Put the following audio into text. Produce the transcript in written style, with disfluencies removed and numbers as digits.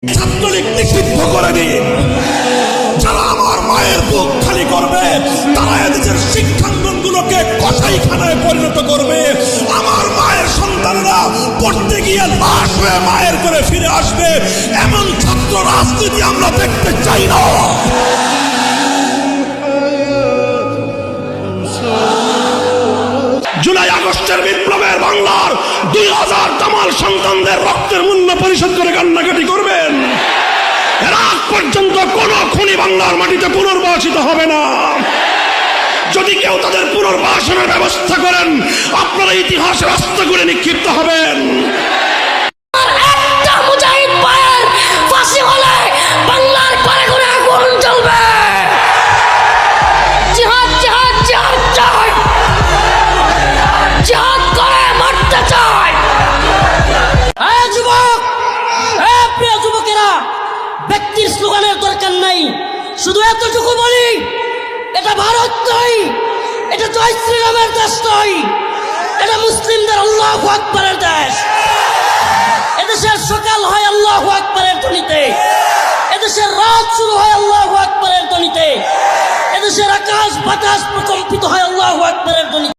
ছাত্রলীগ নিষিদ্ধ করে দিন। যারা আমার মায়ের বুক খালি করবে তারা এদেশের শিক্ষাঙ্গনগুলোকে কসাইখানায় পরিণত করবে। আমার মায়ের সন্তানরা পড়তে গিয়ে লাশ হয়ে মায়ের করে ফিরে আসবে। এমন ছাত্র রাজনীতি আমরা দেখতে চাই না। জুলাই আগস্টের বিপ্লবের বাংলার 2000 কামাল সন্তানদের রক্তের মূল্য পরিশোধ করে কান্নাকাটি করবেন। এর আগ পর্যন্ত কোন খুনি বাংলার মাটিতে পুনর্বাসিত হবে না। যদি কেউ তাদের পুনর্বাসনের ব্যবস্থা করেন আপনারা ইতিহাসের রাস্তাগুলি নিক্ষিপ্ত হবেন। একটা মুজাহিদ ভাইয়ের ফাঁসি হলে বাংলার ঘরে ঘরে আগুন জ্বলবে। জিহাদ জিহাদ জিহাদ চাই, জিহাদ করে মরতে চাই। যুবক, প্রিয় যুবকেরা, ব্যক্তির স্লোগানের দরকার নাই, শুধু এতটুকু বলি, এটা ভারত নয়, এটা জয় শ্রীরামের দেশ নয়, এটা মুসলিমদের আল্লাহু আকবারের দেশ। এদেশের সকাল হয় আল্লাহু আকবারের ধ্বনিতে, এদেশের রাত শুরু হয় আল্লাহু আকবারের ধ্বনিতে, এদেশের আকাশ বাতাস প্রকম্পিত হয় আল্লাহু আকবারের ধ্বনিতে।